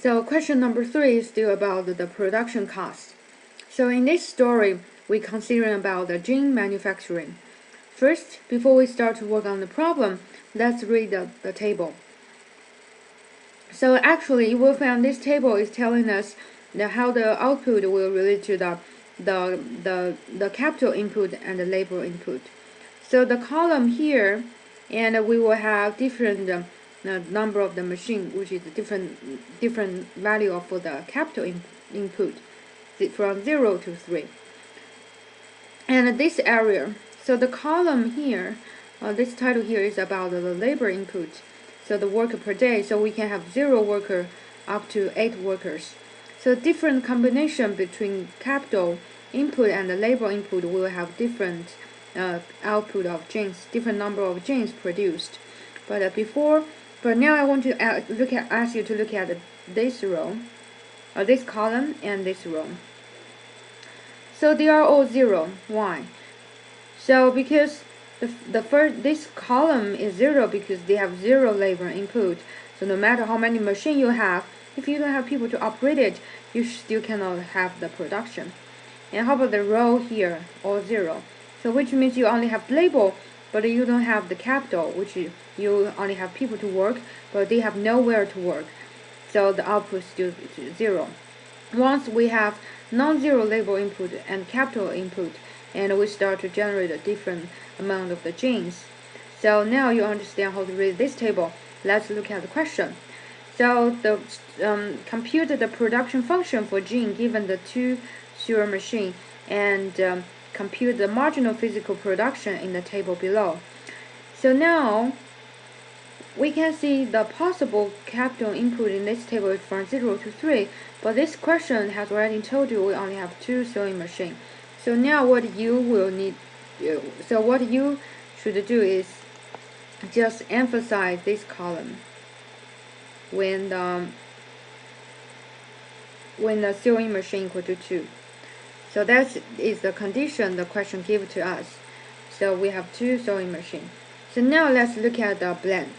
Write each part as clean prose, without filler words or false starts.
So question number 3 is still about the production cost. So in this story, we consider about the gene manufacturing. First, before we start to work on the problem, let's read the table. So actually, you will find this table is telling us how the output will relate to the capital input and the labor input. So the column here, and we will have different number of the machine, which is different value for the capital input from 0 to 3. And this area, so the column here, this title here is about the labor input. So the worker per day, so we can have 0 worker up to 8 workers. So different combination between capital input and the labor input will have different output of genes, different number of genes produced. But now I want to ask you to look at this row, this column and this row. So they are all 0. Why? So because this column is 0 because they have 0 labor input. So no matter how many machines you have, if you don't have people to operate it, you still cannot have the production. And how about the row here, all 0? So which means you only have labor, but you don't have the capital, which you only have people to work, but they have nowhere to work. So the output is still 0. Once we have non-zero labor input and capital input, and we start to generate a different amount of the genes. So now you understand how to read this table. Let's look at the question. So the compute the production function for gene given the 2 serial machine, and compute the marginal physical production in the table below. So now we can see the possible capital input in this table is from 0 to 3, but this question has already told you we only have 2 sewing machines. So now what you should do is just emphasize this column when the sewing machine equal to 2. So that is the condition the question gives to us. So we have 2 sewing machines. So now let's look at the blank.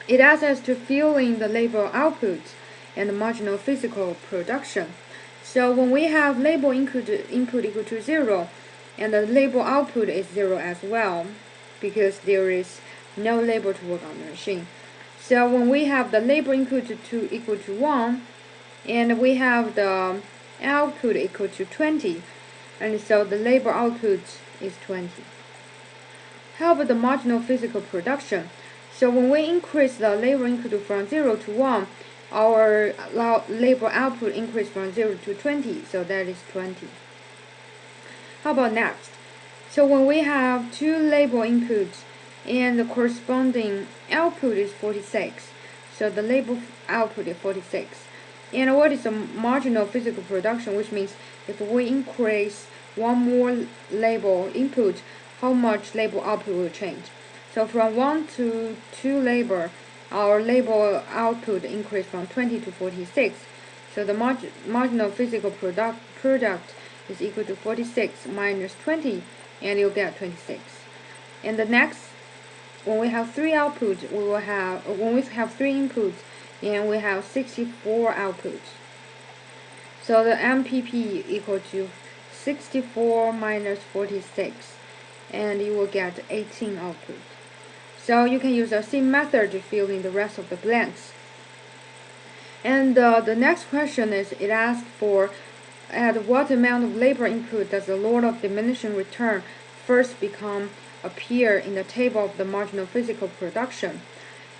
It asks us to fill in the labor output and the marginal physical production. So when we have labor input equal to 0, and the labor output is 0 as well, because there is no labor to work on the machine. So when we have the labor input equal to 1, and we have the output equal to 20, and so the labor output is 20. How about the marginal physical production? So when we increase the labor input from 0 to 1, our labor output increased from 0 to 20, so that is 20. How about next? So when we have 2 labor inputs and the corresponding output is 46, so the labor output is 46. And what is the marginal physical production, which means if we increase 1 more labor input, how much labor output will change? So from 1 to 2 labor, our labor output increased from 20 to 46. So the marginal physical product is equal to 46 minus 20, and you'll get 26. And the next, when we have 3 outputs, when we have 3 inputs, and we have 64 outputs. So the MPP equal to 64 minus 46, and you will get 18 output. So you can use the same method to fill in the rest of the blanks. And the next question is, it asks for at what amount of labor input does the law of diminishing return first appear in the table of the marginal physical production.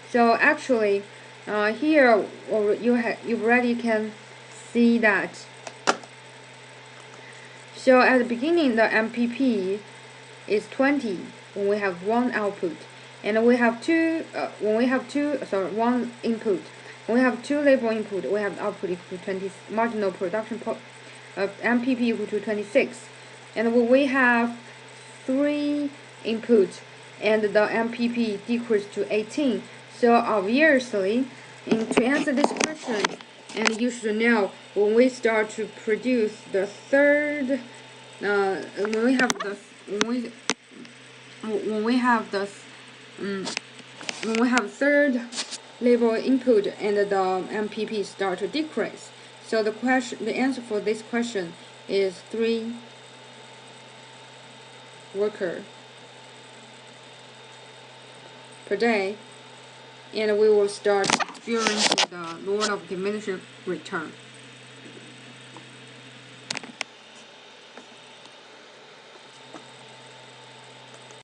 So actually, here you already can see that. So at the beginning, the MPP is 20 when we have 1 output, and we have 1 input. When we have 2 labor input, we have output equal to 20, marginal production MPP equal to 26. And when we have 3 inputs, and the MPP decreased to 18. So obviously, to answer this question, and you should know when we start to produce the third, when we have third label input and the MPP start to decrease. So the answer for this question is 3 worker per day, and we will start experiencing the law of diminishing return.